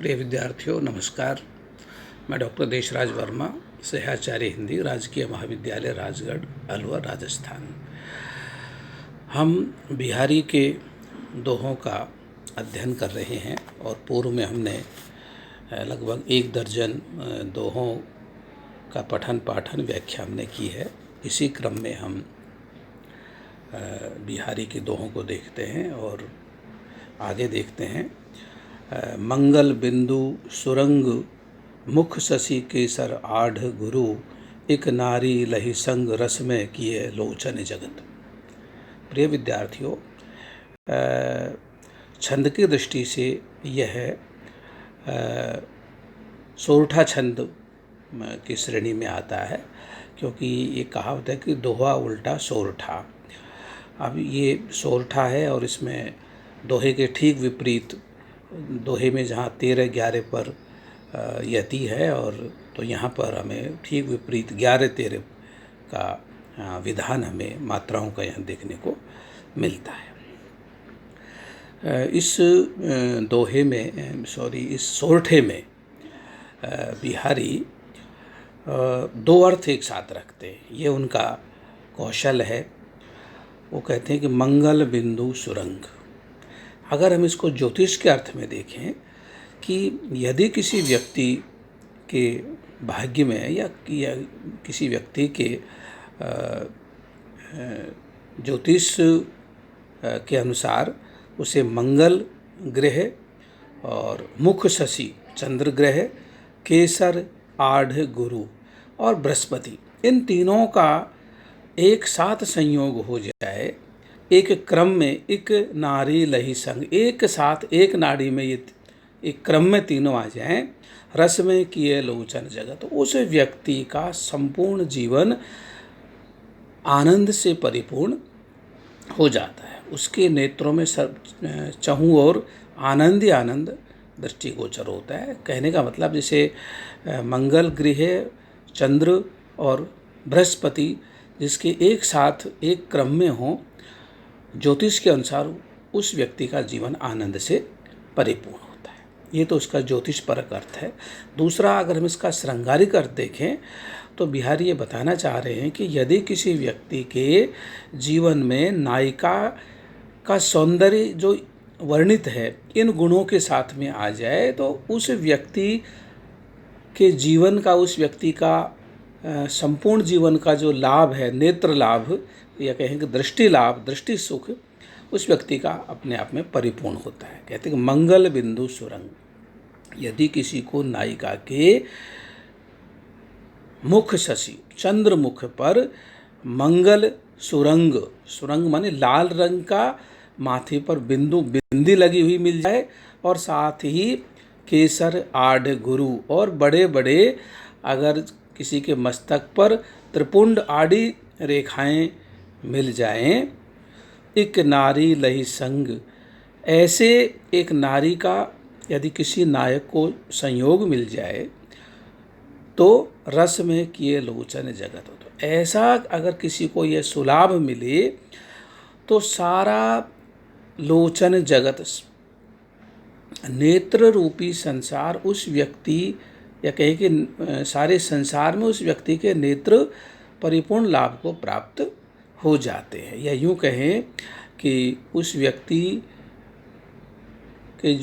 प्रिय विद्यार्थियों नमस्कार। मैं डॉक्टर देशराज वर्मा, सहआचार्य हिंदी, राजकीय महाविद्यालय राजगढ़, अलवर, राजस्थान। हम बिहारी के दोहों का अध्ययन कर रहे हैं और पूर्व में हमने लगभग 1 दर्जन दोहों का पठन पाठन व्याख्या हमने की है। इसी क्रम में हम बिहारी के दोहों को देखते हैं और आगे देखते हैं। मंगल बिंदु सुरंग मुख शशि केसर आढ़ गुरु, एक नारी लहि संग रस में किए लोचन जगत। प्रिय विद्यार्थियों, छंद की दृष्टि से यह सोरठा छंद की श्रेणी में आता है, क्योंकि ये कहावत है कि दोहा उल्टा सोरठा। अब ये सोरठा है और इसमें दोहे के ठीक विपरीत, दोहे में जहाँ 13-11 पर यति है और तो यहाँ पर हमें ठीक विपरीत 11-13 का विधान हमें मात्राओं का यहाँ देखने को मिलता है। इस दोहे में इस सोरठे में बिहारी 2 अर्थ एक साथ रखते हैं। ये उनका कौशल है। वो कहते हैं कि मंगल बिंदु सुरंग। अगर हम इसको ज्योतिष के अर्थ में देखें कि यदि किसी व्यक्ति के भाग्य में या किसी व्यक्ति के ज्योतिष के अनुसार उसे मंगल ग्रह और मुख शशि चंद्र ग्रह, केसर आढ़ गुरु और बृहस्पति, इन तीनों का एक साथ संयोग हो जाए, एक क्रम में एक नारी लही संग, एक साथ एक नाड़ी में ये एक क्रम में तीनों आ जाएं, रस में किए लोचन जगत, तो उस व्यक्ति का संपूर्ण जीवन आनंद से परिपूर्ण हो जाता है। उसके नेत्रों में चहु और आनंद ही आनंद दृष्टिगोचर होता है। कहने का मतलब जैसे मंगल गृह, चंद्र और बृहस्पति जिसके एक साथ एक क्रम में हों, ज्योतिष के अनुसार उस व्यक्ति का जीवन आनंद से परिपूर्ण होता है। ये तो उसका ज्योतिष परक अर्थ है। दूसरा, अगर हम इसका श्रृंगारिक अर्थ देखें तो बिहारी ये बताना चाह रहे हैं कि यदि किसी व्यक्ति के जीवन में नायिका का सौंदर्य जो वर्णित है इन गुणों के साथ में आ जाए, तो उस व्यक्ति के जीवन का, उस व्यक्ति का संपूर्ण जीवन का जो लाभ है, नेत्र लाभ या कहें कि दृष्टि लाभ, दृष्टि सुख, उस व्यक्ति का अपने आप में परिपूर्ण होता है। कहते हैं कि मंगल बिंदु सुरंग। यदि किसी को नायिका के मुख शशि चंद्र मुख पर मंगल सुरंग, सुरंग माने लाल रंग का माथे पर बिंदी लगी हुई मिल जाए और साथ ही केसर आढ़ गुरु और बड़े बड़े अगर किसी के मस्तक पर त्रिपुंड आड़ी रेखाएं मिल जाएं, एक नारी लही संग, ऐसे एक नारी का यदि किसी नायक को संयोग मिल जाए तो रस में किए लोचन जगत हो। तो ऐसा अगर किसी को यह सुलाभ मिले तो सारा लोचन जगत, नेत्र रूपी संसार, उस व्यक्ति या कहें कि सारे संसार में उस व्यक्ति के नेत्र परिपूर्ण लाभ को प्राप्त हो जाते हैं। या यूँ कहें कि उस व्यक्ति के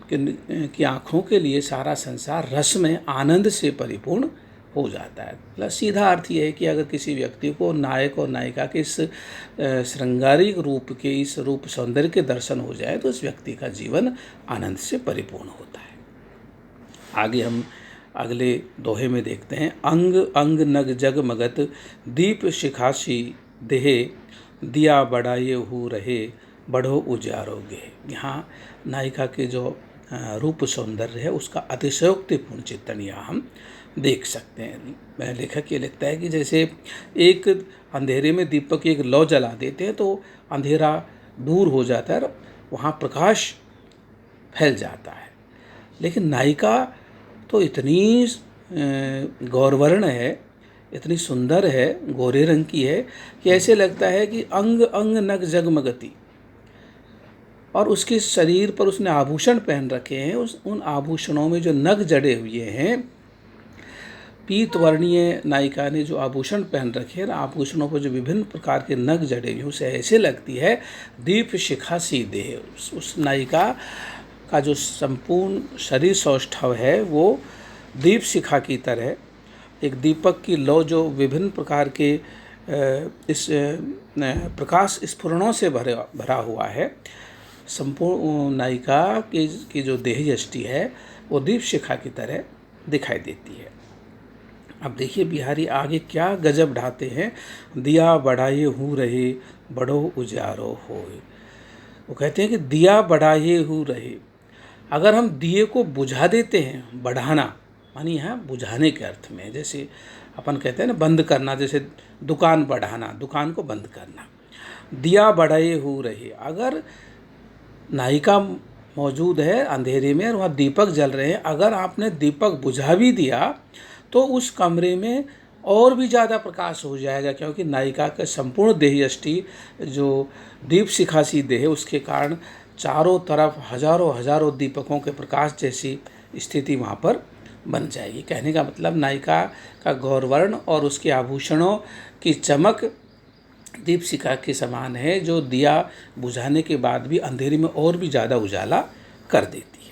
की आँखों के लिए सारा संसार रस में आनंद से परिपूर्ण हो जाता है। मतलब सीधा अर्थ ये है कि अगर किसी व्यक्ति को नायक और नायिका के इस श्रृंगारिक रूप के, इस रूप सौंदर्य के दर्शन हो जाए तो उस व्यक्ति का जीवन आनंद से परिपूर्ण होता है। आगे हम अगले दोहे में देखते हैं। अंग अंग नग जग मगत, दीप शिखासी देहे, दिया बढ़ाए हु रहे, बढ़ो उजारोगे। यहाँ नायिका के जो रूप सौंदर्य है उसका अतिशयोक्तिपूर्ण चित्रण यहाँ हम देख सकते हैं। लेखक ये लिखता है कि जैसे एक अंधेरे में दीपक की एक लौ जला देते हैं तो अंधेरा दूर हो जाता है और वहाँ प्रकाश फैल जाता है। लेकिन नायिका तो इतनी गौरवर्ण है, इतनी सुंदर है, गोरे रंग की है कि ऐसे लगता है कि अंग अंग नग जगमगती, और उसके शरीर पर उसने आभूषण पहन रखे हैं। उन आभूषणों में जो नग जड़े हुए हैं, पीत वर्णीय नायिका ने जो आभूषण पहन रखे हैं, आभूषणों पर जो विभिन्न प्रकार के नग जड़े हुए, उसे ऐसे लगती है दीप शिखा सी देह। उस नायिका का जो संपूर्ण शरीर सौष्ठव है वो दीप शिखा की तरह, एक दीपक की लौ जो विभिन्न प्रकार के इस प्रकाश स्फुरणों से भरा हुआ है। संपूर्ण नायिका की जो देह यष्टि है वो दीप शिखा की तरह दिखाई देती है। अब देखिए बिहारी आगे क्या गजब ढाते हैं। दिया बढ़ाए हूँ रहे, बड़ो उजारो होए। वो कहते हैं कि दिया बढ़ाए हूँ रहे, अगर हम दिए को बुझा देते हैं, बढ़ाना मानी यहाँ बुझाने के अर्थ में, जैसे अपन कहते हैं ना बंद करना, जैसे दुकान बढ़ाना, दुकान को बंद करना। दिया बढ़ाए हूँ रहे, अगर नायिका मौजूद है अंधेरे में और वहाँ दीपक जल रहे हैं, अगर आपने दीपक बुझा भी दिया तो उस कमरे में और भी ज़्यादा प्रकाश हो जाएगा, क्योंकि नायिका का संपूर्ण देह यष्टि जो दीप शिखा सी देह है, उसके कारण चारों तरफ हजारों हजारों दीपकों के प्रकाश जैसी स्थिति वहाँ पर बन जाएगी। कहने का मतलब नायिका का गौरवर्ण और उसके आभूषणों की चमक दीप शिखा के समान है, जो दिया बुझाने के बाद भी अंधेरे में और भी ज़्यादा उजाला कर देती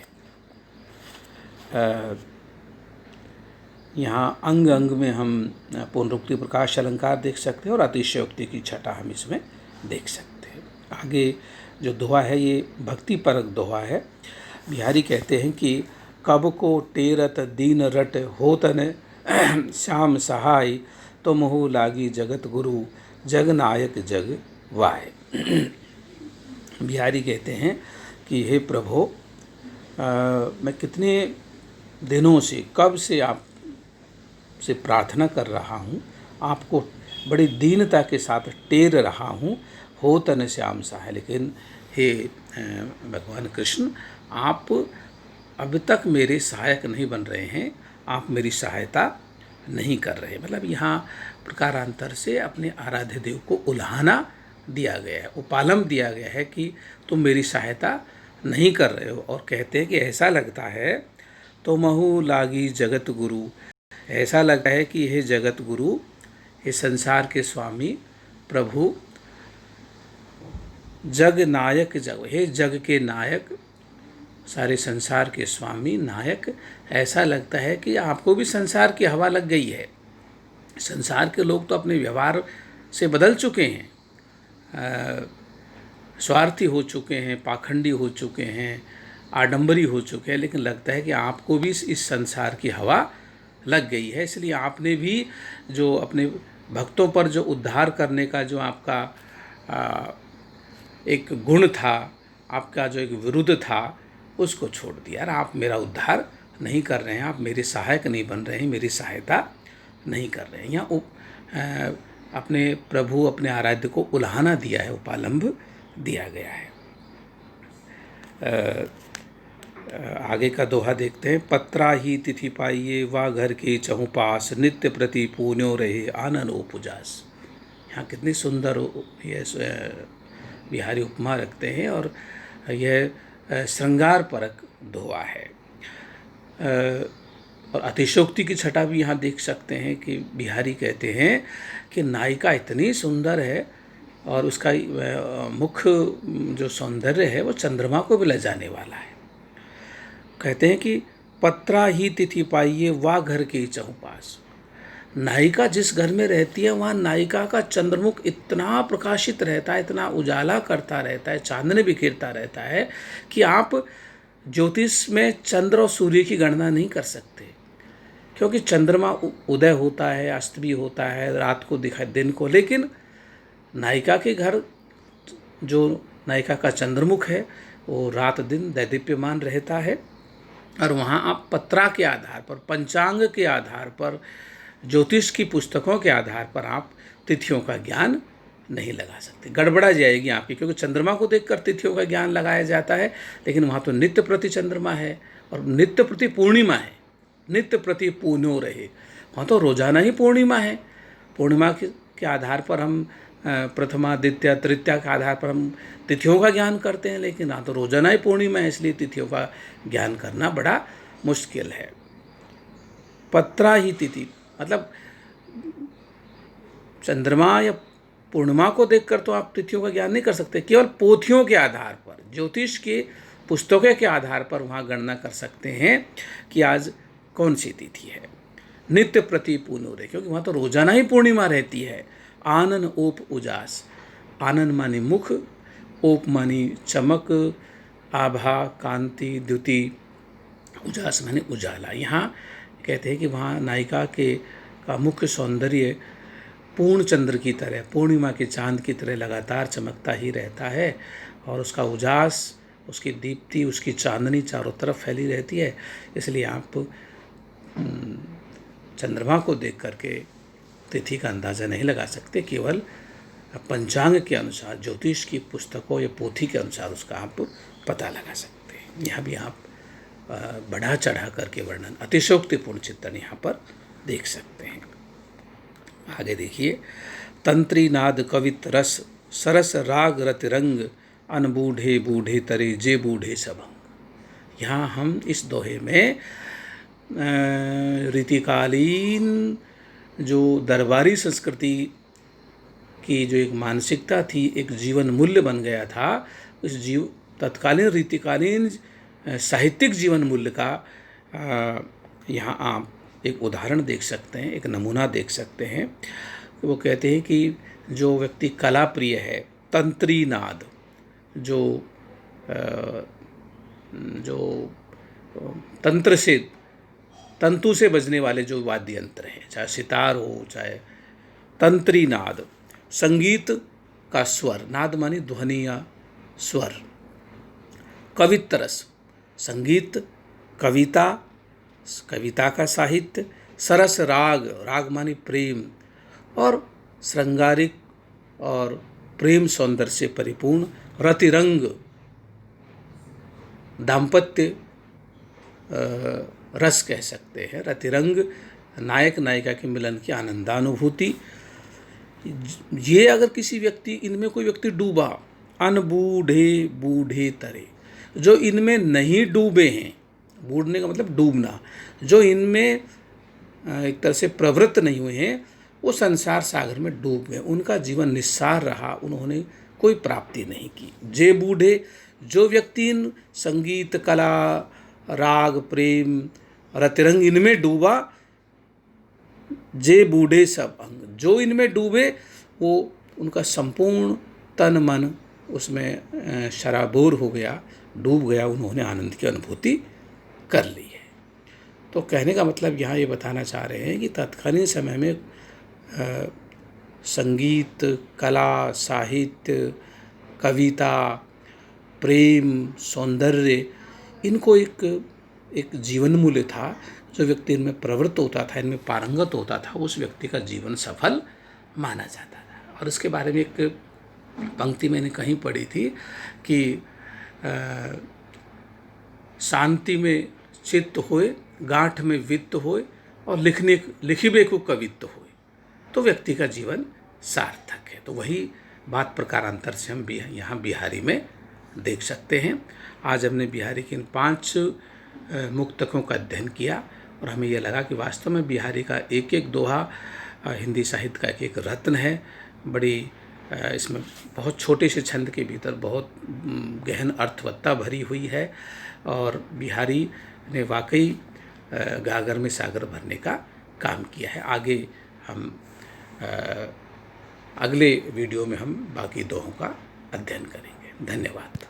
है। यहाँ अंग अंग में हम पुनरुक्ति प्रकाश अलंकार देख सकते हैं और अतिशयोक्ति की छटा हम इसमें देख सकते हैं। आगे जो दोहा है ये भक्ति परक दोहा है। बिहारी कहते हैं कि कब को टेरत दीन रट होतन श्याम सहाय, तो मोह लागी जगत गुरु जग नायक जग वाय। बिहारी कहते हैं कि हे प्रभु, मैं कितने दिनों से, कब से आप से प्रार्थना कर रहा हूँ, आपको बड़ी दीनता के साथ टेर रहा हूँ, हो तन श्याम सहाय, लेकिन हे भगवान कृष्ण, आप अब तक मेरे सहायक नहीं बन रहे हैं, आप मेरी सहायता नहीं कर रहे। मतलब यहाँ प्रकारांतर से अपने आराध्य देव को उल्हाना दिया गया है, उपालम दिया गया है कि तुम मेरी सहायता नहीं कर रहे हो। और कहते हैं कि ऐसा लगता है तो महु लागी जगत गुरु, ऐसा लगता है कि हे जगत गुरु, हे संसार के स्वामी प्रभु, जग नायक जग, हे जग के नायक, सारे संसार के स्वामी नायक, ऐसा लगता है कि आपको भी संसार की हवा लग गई है। संसार के लोग तो अपने व्यवहार से बदल चुके हैं, स्वार्थी हो चुके हैं, पाखंडी हो चुके हैं, आडंबरी हो चुके हैं, लेकिन लगता है कि आपको भी इस संसार की हवा लग गई है। इसलिए आपने भी जो अपने भक्तों पर जो उद्धार करने का जो आपका एक गुण था, आपका जो एक विरुद्ध था, उसको छोड़ दिया। और आप मेरा उद्धार नहीं कर रहे हैं, आप मेरे सहायक नहीं बन रहे हैं, मेरी सहायता नहीं कर रहे हैं। यहाँ अपने प्रभु, अपने आराध्य को उल्हाना दिया है, उपालंब दिया गया है। आगे का दोहा देखते हैं। पत्रा ही तिथि पाइये, वा घर के चहु पास, नित्य प्रति पुण्यो रहे आनन उपजास। यहाँ कितनी सुंदर ये बिहारी उपमा रखते हैं और यह श्रृंगार परक दोहा है। और अतिशोक्ति की छटा भी यहाँ देख सकते हैं कि बिहारी कहते हैं कि नायिका इतनी सुंदर है और उसका मुख्य जो सौंदर्य है वो चंद्रमा को भी ले जाने वाला है। कहते हैं कि पत्रा ही तिथि पाइये, वा घर के चहु पास। नायिका जिस घर में रहती है वहाँ नायिका का चंद्रमुख इतना प्रकाशित रहता है, इतना उजाला करता रहता है, चांदनी बिखेरता रहता है कि आप ज्योतिष में चंद्र और सूर्य की गणना नहीं कर सकते, क्योंकि चंद्रमा उदय होता है, अस्त भी होता है, रात को दिखाई दिन को, लेकिन नायिका के घर जो नायिका का चंद्रमुख है वो रात दिन दैदीप्यमान रहता है। और वहाँ आप पत्रा के आधार पर, पंचांग के आधार पर, ज्योतिष की पुस्तकों के आधार पर आप तिथियों का ज्ञान नहीं लगा सकते, गड़बड़ा जाएगी आपकी, क्योंकि चंद्रमा को देखकर तिथियों का ज्ञान लगाया जाता है, लेकिन वहाँ तो नित्य प्रति चंद्रमा है और नित्य प्रति पूर्णिमा है, नित्य प्रति पूर्णो रहे, वहाँ तो रोजाना ही पूर्णिमा है। पूर्णिमा के आधार पर हम प्रथमा द्वितीया तृतीया के आधार पर हम तिथियों का ज्ञान करते हैं, लेकिन ना तो रोजाना ही पूर्णिमा है, इसलिए तिथियों का ज्ञान करना बड़ा मुश्किल है। पत्रा ही तिथि मतलब चंद्रमा या पूर्णिमा को देखकर तो आप तिथियों का ज्ञान नहीं कर सकते, केवल पोथियों के आधार पर, ज्योतिष के पुस्तकों के आधार पर वहाँ गणना कर सकते हैं कि आज कौन सी तिथि है। नित्य प्रति पूर्णोदय, क्योंकि वहाँ तो रोजाना ही पूर्णिमा रहती है। आनन ओप उजास, आनन मानी मुख, ओप मानी चमक, आभा कांति द्युति, उजास मानी उजाला। यहाँ कहते हैं कि वहाँ नायिका का मुख्य सौंदर्य पूर्ण चंद्र की तरह, पूर्णिमा के चांद की तरह लगातार चमकता ही रहता है, और उसका उजास, उसकी दीप्ति, उसकी चांदनी चारों तरफ फैली रहती है। इसलिए आप चंद्रमा को देख करके तिथि का अंदाज़ा नहीं लगा सकते, केवल पंचांग के अनुसार, ज्योतिष की पुस्तकों या पोथी के अनुसार उसका आप पता लगा सकते हैं। यहाँ भी आप बढ़ा चढ़ा करके वर्णन, अतिशयोक्तिपूर्ण चित्रण यहाँ पर देख सकते हैं। आगे देखिए, तंत्री नाद कवित रस, सरस राग रतिरंग, अनबूढ़े बूढ़े तरे जे बूढ़े सबंग। यहाँ हम इस दोहे में रीतिकालीन जो दरबारी संस्कृति की जो एक मानसिकता थी, एक जीवन मूल्य बन गया था, उस तत्कालीन रीतिकालीन साहित्यिक जीवन मूल्य का यहाँ आप एक उदाहरण देख सकते हैं, एक नमूना देख सकते हैं। वो कहते हैं कि जो व्यक्ति कला प्रिय है, तंत्री नाद, जो तंत्र से, तंतु से बजने वाले जो वाद्य यंत्र हैं, चाहे सितार हो, चाहे तंत्री नाद, संगीत का स्वर, नाद मानी ध्वनि या स्वर, कवित्रस, संगीत, कविता, कविता का साहित्य, सरस राग, राग मानी प्रेम, और श्रृंगारिक और प्रेम सौंदर्य से परिपूर्ण रतिरंग, दाम्पत्य रस कह सकते हैं। रतिरंग नायक नायिका के मिलन की आनंदानुभूति। ये अगर किसी व्यक्ति, इनमें कोई व्यक्ति डूबा, अनबूढ़े बूढ़े तरे, जो इनमें नहीं डूबे हैं, बूढ़ने का मतलब डूबना, जो इनमें एक तरह से प्रवृत्त नहीं हुए हैं, वो संसार सागर में डूब गए, उनका जीवन निस्सार रहा, उन्होंने कोई प्राप्ति नहीं की। जे बूढ़े, जो व्यक्ति इन संगीत, कला, राग, प्रेम, रतिरंग इनमें डूबा, जे बूढ़े सब अंग, जो इनमें डूबे वो उनका संपूर्ण तन मन उसमें शराबोर हो गया, डूब गया, उन्होंने आनंद की अनुभूति कर ली है। तो कहने का मतलब यहाँ ये बताना चाह रहे हैं कि तत्कालीन समय में संगीत, कला, साहित्य, कविता, प्रेम, सौंदर्य, इनको एक जीवन मूल्य था। जो व्यक्ति इनमें प्रवृत्त होता था, इनमें पारंगत होता था, उस व्यक्ति का जीवन सफल माना जाता था। और इसके बारे में एक पंक्ति मैंने कहीं पढ़ी थी कि शांति में चित्त होए, गांठ में वित्त होए, और लिखिबे को कवित्व होए, तो व्यक्ति का जीवन सार्थक है। तो वही बात प्रकारांतर से हम यहाँ बिहारी में देख सकते हैं। आज हमने बिहारी के इन 5 मुक्तकों का अध्ययन किया, और हमें यह लगा कि वास्तव में बिहारी का एक एक दोहा हिंदी साहित्य का एक रत्न है। बड़ी इसमें बहुत छोटे से छंद के भीतर बहुत गहन अर्थवत्ता भरी हुई है, और बिहारी ने वाकई गागर में सागर भरने का काम किया है। आगे हम अगले वीडियो में हम बाकी दोहों का अध्ययन करेंगे। धन्यवाद।